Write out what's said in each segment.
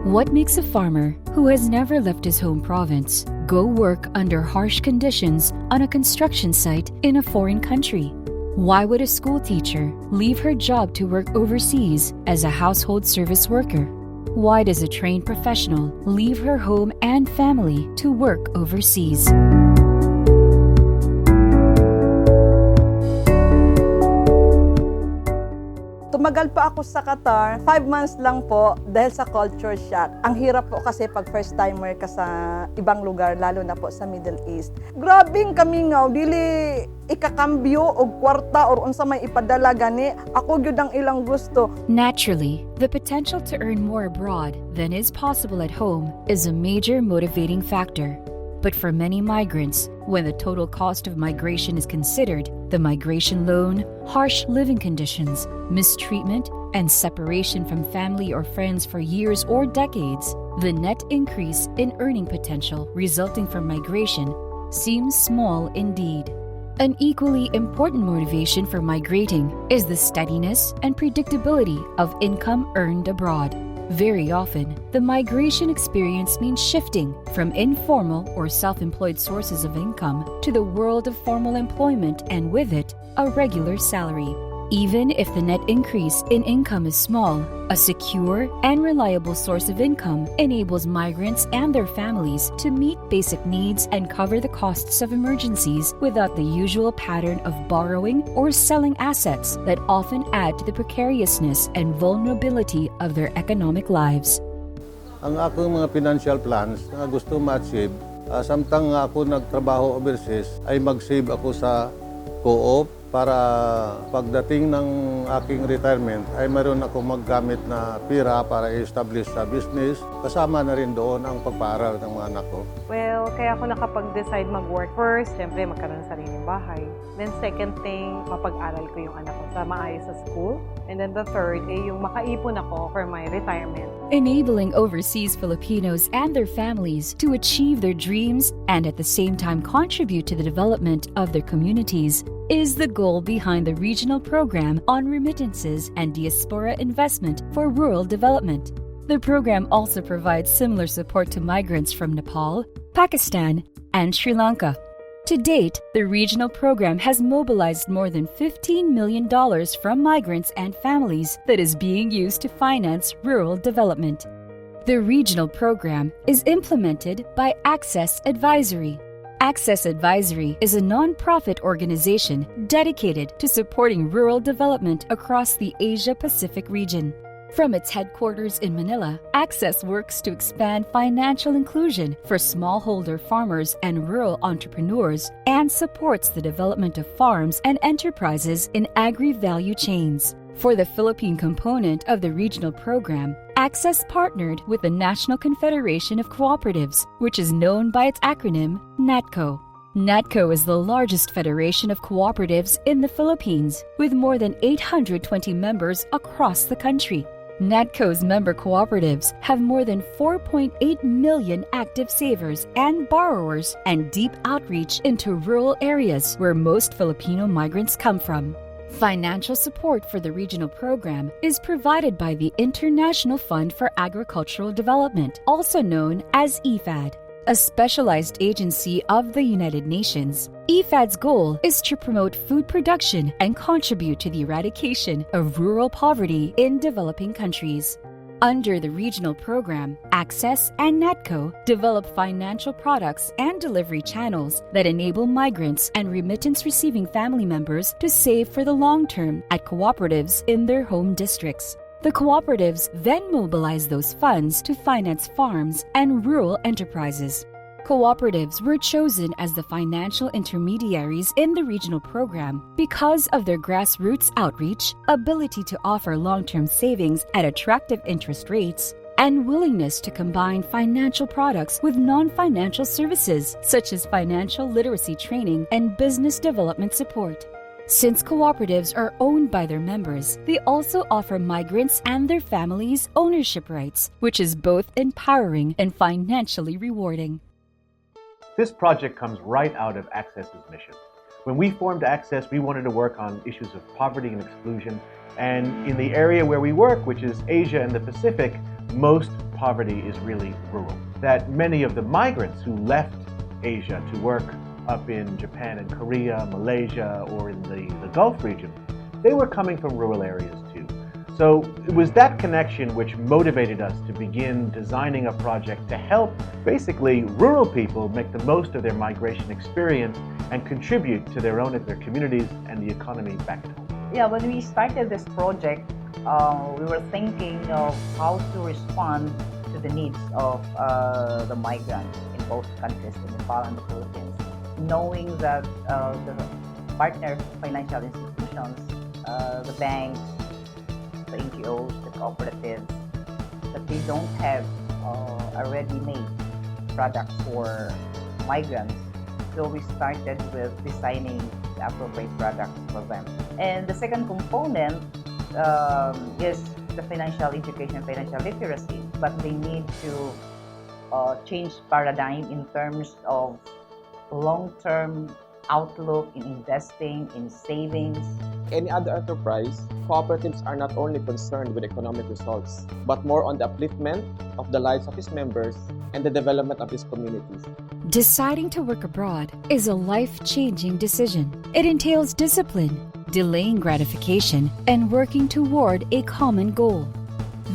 What makes a farmer who has never left his home province go work under harsh conditions on a construction site in a foreign country? Why would a school teacher leave her job to work overseas as a household service worker? Why does a trained professional leave her home and family to work overseas? Tumagal pa ako sa Qatar, 5 months lang po dahil sa culture shock. Ang hirap po kasi pag first timer ka sa ibang lugar, lalo na po sa Middle East. Grabing kami nga, dili ikakambyo o kwarta or unsa may ipadala gani. Ako gyud ang ilang gusto. Naturally, the potential to earn more abroad than is possible at home is a major motivating factor. But for many migrants, when the total cost of migration is considered, the migration loan, harsh living conditions, mistreatment, and separation from family or friends for years or decades, the net increase in earning potential resulting from migration seems small indeed. An equally important motivation for migrating is the steadiness and predictability of income earned abroad. Very often, the migration experience means shifting from informal or self-employed sources of income to the world of formal employment and with it, a regular salary. Even if the net increase in income is small, a secure and reliable source of income enables migrants and their families to meet basic needs and cover the costs of emergencies without the usual pattern of borrowing or selling assets that often add to the precariousness and vulnerability of their economic lives. Ang akong mga financial plans na gusto ma-achieve, samtang ako nagtrabaho overseas, ay mag-save ako sa co-op para pagdating ng aking retirement ay mayroon ako maggamit na pira para i-establish sa business. Kasama na rin doon ang pagpaaral ng mga anak ko. Well, kaya ako nakapag-decide mag-work first. Siyempre, magkaroon ng sariling bahay. Then second thing, mapag-aral ko yung anak ko sa maayos sa school. And then the third, yung makaipon ako for my retirement. Enabling overseas Filipinos and their families to achieve their dreams and at the same time contribute to the development of their communities is the goal behind the regional program on remittances and diaspora investment for rural development. The program also provides similar support to migrants from Nepal, Pakistan, and Sri Lanka. To date, the regional program has mobilized more than $15 million from migrants and families that is being used to finance rural development. The regional program is implemented by Access Advisory. Access Advisory is a non-profit organization dedicated to supporting rural development across the Asia-Pacific region. From its headquarters in Manila, Access works to expand financial inclusion for smallholder farmers and rural entrepreneurs and supports the development of farms and enterprises in agri-value chains. For the Philippine component of the regional program, Access partnered with the National Confederation of Cooperatives, which is known by its acronym NATCCO. NATCCO is the largest federation of cooperatives in the Philippines, with more than 820 members across the country. NATCCO's member cooperatives have more than 4.8 million active savers and borrowers and deep outreach into rural areas where most Filipino migrants come from. Financial support for the regional program is provided by the International Fund for Agricultural Development, also known as IFAD, a specialized agency of the United Nations. IFAD's goal is to promote food production and contribute to the eradication of rural poverty in developing countries. Under the regional program, Access and NATCCO develop financial products and delivery channels that enable migrants and remittance-receiving family members to save for the long term at cooperatives in their home districts. The cooperatives then mobilize those funds to finance farms and rural enterprises. Cooperatives were chosen as the financial intermediaries in the regional program because of their grassroots outreach, ability to offer long-term savings at attractive interest rates, and willingness to combine financial products with non-financial services such as financial literacy training and business development support. Since cooperatives are owned by their members, they also offer migrants and their families ownership rights, which is both empowering and financially rewarding. This project comes right out of Access's mission. When we formed Access, we wanted to work on issues of poverty and exclusion. And in the area where we work, which is Asia and the Pacific, most poverty is really rural. That many of the migrants who left Asia to work up in Japan and Korea, Malaysia, or in the Gulf region, they were coming from rural areas too. So it was that connection which motivated us to begin designing a project to help basically rural people make the most of their migration experience and contribute to their communities and the economy back at home. Yeah, when we started this project, we were thinking of how to respond to the needs of the migrants in both countries, in Nepal and the Philippines, knowing that the partner financial institutions, the banks, the NGOs, the cooperatives, that they don't have a ready-made product for migrants. So we started with designing the appropriate products for them. And the second component is the financial education, financial literacy, but they need to change paradigm in terms of long-term outlook in investing, in savings. Any other enterprise, cooperatives are not only concerned with economic results, but more on the upliftment of the lives of its members and the development of its communities. Deciding to work abroad is a life-changing decision. It entails discipline, delaying gratification, and working toward a common goal.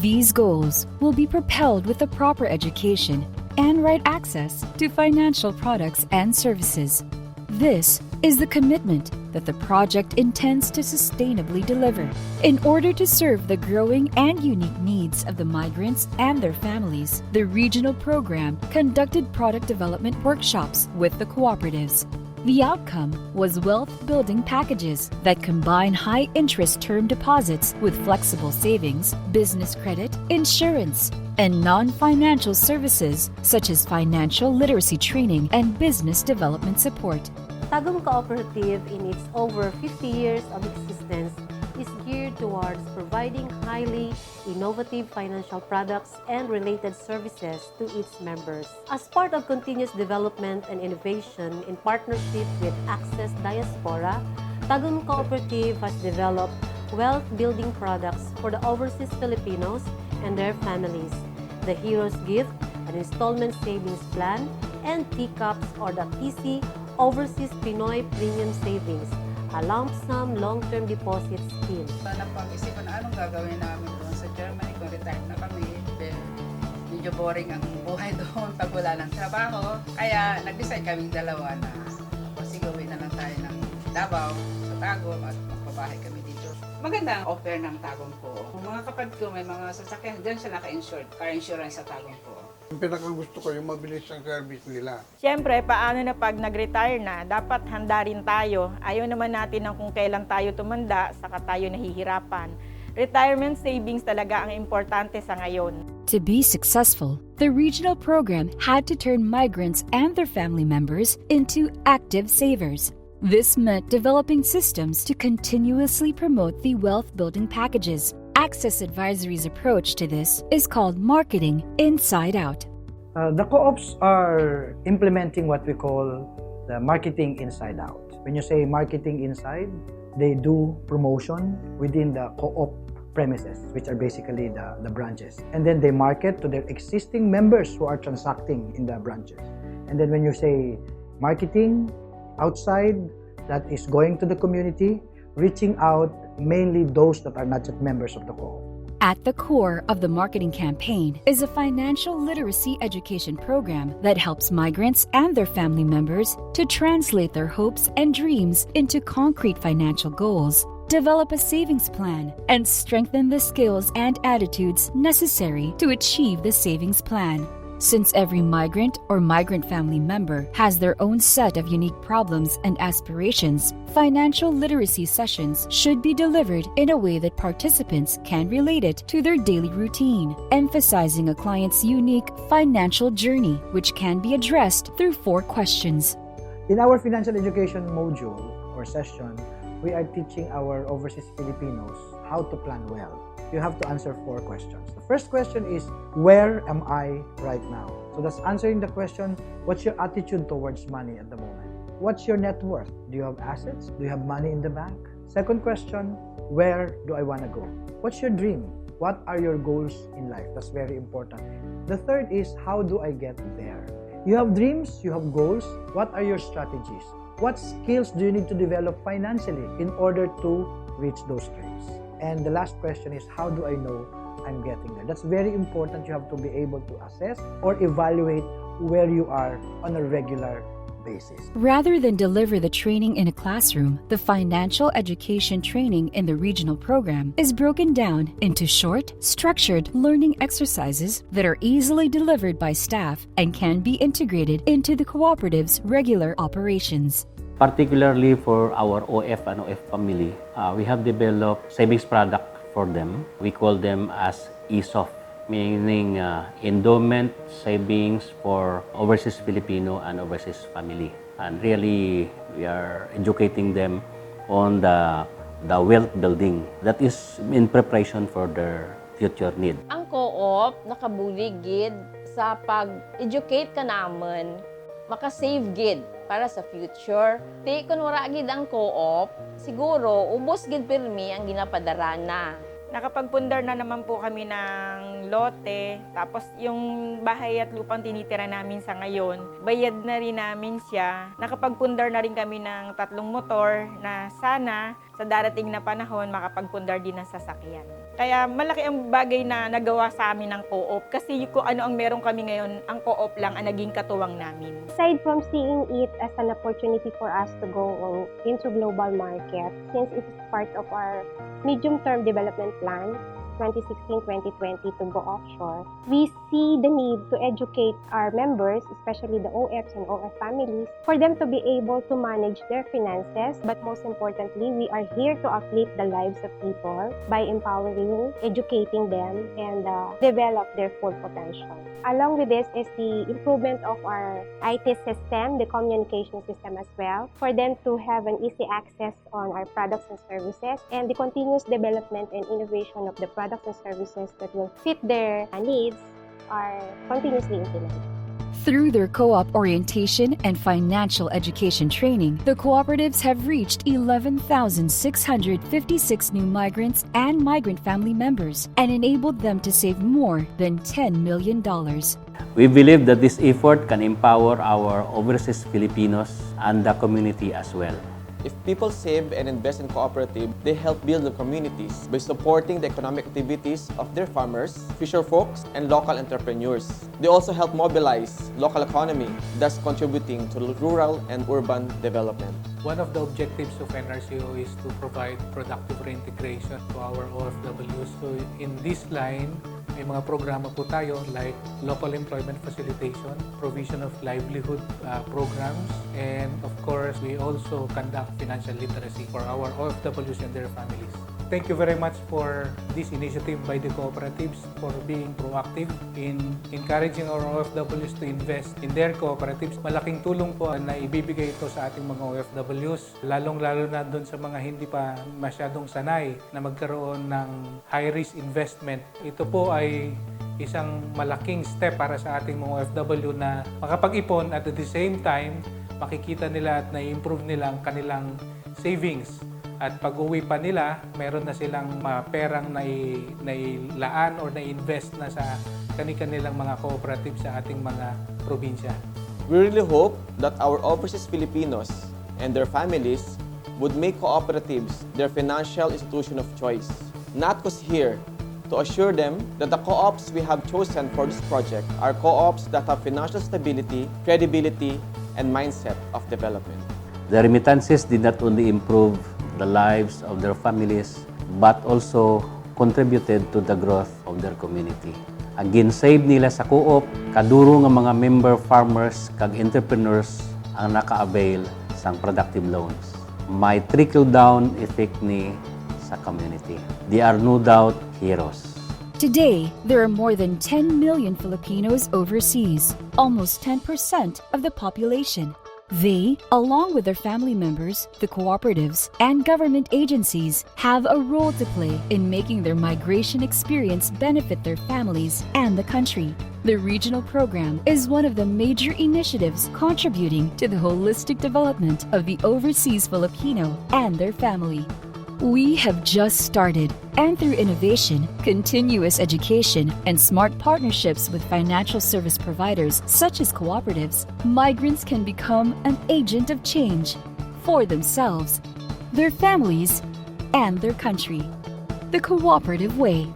These goals will be propelled with the proper education and right access to financial products and services. This is the commitment that the project intends to sustainably deliver. In order to serve the growing and unique needs of the migrants and their families, the regional program conducted product development workshops with the cooperatives. The outcome was wealth-building packages that combine high-interest term deposits with flexible savings, business credit, insurance, and non-financial services such as financial literacy training and business development support. Tagum Cooperative, in its over 50 years of existence, is geared towards providing highly innovative financial products and related services to its members. As part of continuous development and innovation in partnership with ACCESS Diaspora, Tagum Cooperative has developed wealth-building products for the overseas Filipinos and their families. The Hero's Gift, an installment savings plan, and TCAPS or the TC Overseas Pinoy Premium Savings, a lump sum long-term deposit scheme. Napag-isipan anong gagawin namin doon sa Germany kung retired na kami. Medyo boring ang buhay doon pag wala ng trabaho. Kaya nag-decide kaming dalawa na sige, uwi na lang tayo ng Davao sa Tagum at magpabahay kami dito. Maganda ang offer ng Tagum ko. Mga kapatid ko may mga sasakyan, dyan siya naka-insured, car insurance sa Tagum ko. Ang pinakagusto ko yung mabilis ang service nila. Siyempre, paano na pag nag-retire na, dapat handa rin tayo. Ayaw naman natin ng kung kailan tayo tumanda, saka tayo nahihirapan. Retirement savings talaga ang importante sa ngayon. To be successful, the regional program had to turn migrants and their family members into active savers. This meant developing systems to continuously promote the wealth-building packages. Access Advisory's approach to this is called marketing inside out. The co-ops are implementing what we call the marketing inside out. When you say marketing inside, they do promotion within the co-op premises, which are basically the branches. And then they market to their existing members who are transacting in the branches. And then when you say marketing outside, that is going to the community, reaching out mainly those that are not yet members of the co-op. At the core of the marketing campaign is a financial literacy education program that helps migrants and their family members to translate their hopes and dreams into concrete financial goals, develop a savings plan, and strengthen the skills and attitudes necessary to achieve the savings plan. Since every migrant or migrant family member has their own set of unique problems and aspirations, financial literacy sessions should be delivered in a way that participants can relate it to their daily routine, emphasizing a client's unique financial journey, which can be addressed through 4 questions. In our financial education module or session, we are teaching our overseas Filipinos how to plan well. You have to answer 4 questions. The first question is, where am I right now? So that's answering the question, what's your attitude towards money at the moment? What's your net worth? Do you have assets? Do you have money in the bank? Second question, where do I want to go? What's your dream? What are your goals in life? That's very important. The third is, how do I get there? You have dreams, you have goals. What are your strategies? What skills do you need to develop financially in order to reach those dreams? And the last question is, how do I know I'm getting there? That's very important. You have to be able to assess or evaluate where you are on a regular basis. Rather than deliver the training in a classroom, the financial education training in the regional program is broken down into short, structured learning exercises that are easily delivered by staff and can be integrated into the cooperative's regular operations. Particularly for our OF and OF family, we have developed savings product for them. We call them as ESOF, meaning endowment savings for overseas Filipino and overseas family. And really, we are educating them on the wealth building that is in preparation for their future need. Ang co-op nakabulig gid sa pag-educate ka naman, maka-save gid para sa future. Di kun wala gid ang co-op, siguro ubos gid pirmi ang ginapadara na. Nakapagpundar na naman po kami ng lote, tapos yung bahay at lupang tinitira namin sa ngayon, bayad na rin namin siya. Nakapagpundar na rin kami ng 3 motor na sana sa darating na panahon makapagpundar din ng sasakyan. Kaya malaki ang bagay na nagawa sa amin ng co-op kasi kung ano ang meron kami ngayon, ang co-op lang ang naging katuwang namin. Aside from seeing it as an opportunity for us to go into global market, since it is part of our medium-term development plan, 2016-2020 to go offshore, we see the need to educate our members, especially the OFs and OF families, for them to be able to manage their finances. But most importantly, we are here to uplift the lives of people by empowering, educating them, and develop their full potential. Along with this is the improvement of our IT system, the communication system as well, for them to have an easy access on our products and services, and the continuous development and innovation of the products and services that will fit their needs are continuously implemented. Through their co-op orientation and financial education training, the cooperatives have reached 11,656 new migrants and migrant family members and enabled them to save more than $10 million. We believe that this effort can empower our overseas Filipinos and the community as well. If people save and invest in cooperative, they help build the communities by supporting the economic activities of their farmers, fisher folks, and local entrepreneurs. They also help mobilize local economy, thus contributing to rural and urban development. One of the objectives of NRCO is to provide productive reintegration to our OFWs. So in this line, may mga programa po tayo like local employment facilitation, provision of livelihood programs, and of course, we also conduct financial literacy for our OFWs and their families. Thank you very much for this initiative by the cooperatives for being proactive in encouraging our OFWs to invest in their cooperatives. Malaking tulong po na ibibigay ito sa ating mga OFWs, lalong-lalo na doon sa mga hindi pa masyadong sanay na magkaroon ng high-risk investment. Ito po ay isang malaking step para sa ating mga OFW na makapag-ipon at the same time, makikita nila at na-improve nila ang kanilang savings. At pag-uwi pa nila, meron na silang perang nailaan or na-invest na sa kanilang mga cooperative sa ating mga probinsya. We really hope that our overseas Filipinos and their families would make cooperatives their financial institution of choice. NATCCO is here to assure them that the co-ops we have chosen for this project are co-ops that have financial stability, credibility, and mindset of development. The remittances did not only improve the lives of their families, but also contributed to the growth of their community. Ang gin-save nila sa co-op, kaduro nga mga member farmers kag entrepreneurs ang naka-avail sang productive loans. May trickle-down effect ni sa community. They are no doubt heroes. Today, there are more than 10 million Filipinos overseas, almost 10% of the population. They, along with their family members, the cooperatives, and government agencies, have a role to play in making their migration experience benefit their families and the country. The regional program is one of the major initiatives contributing to the holistic development of the overseas Filipino and their family. We have just started, and through innovation, continuous education, and smart partnerships with financial service providers such as cooperatives, migrants can become an agent of change for themselves, their families, and their country. The Cooperative Way.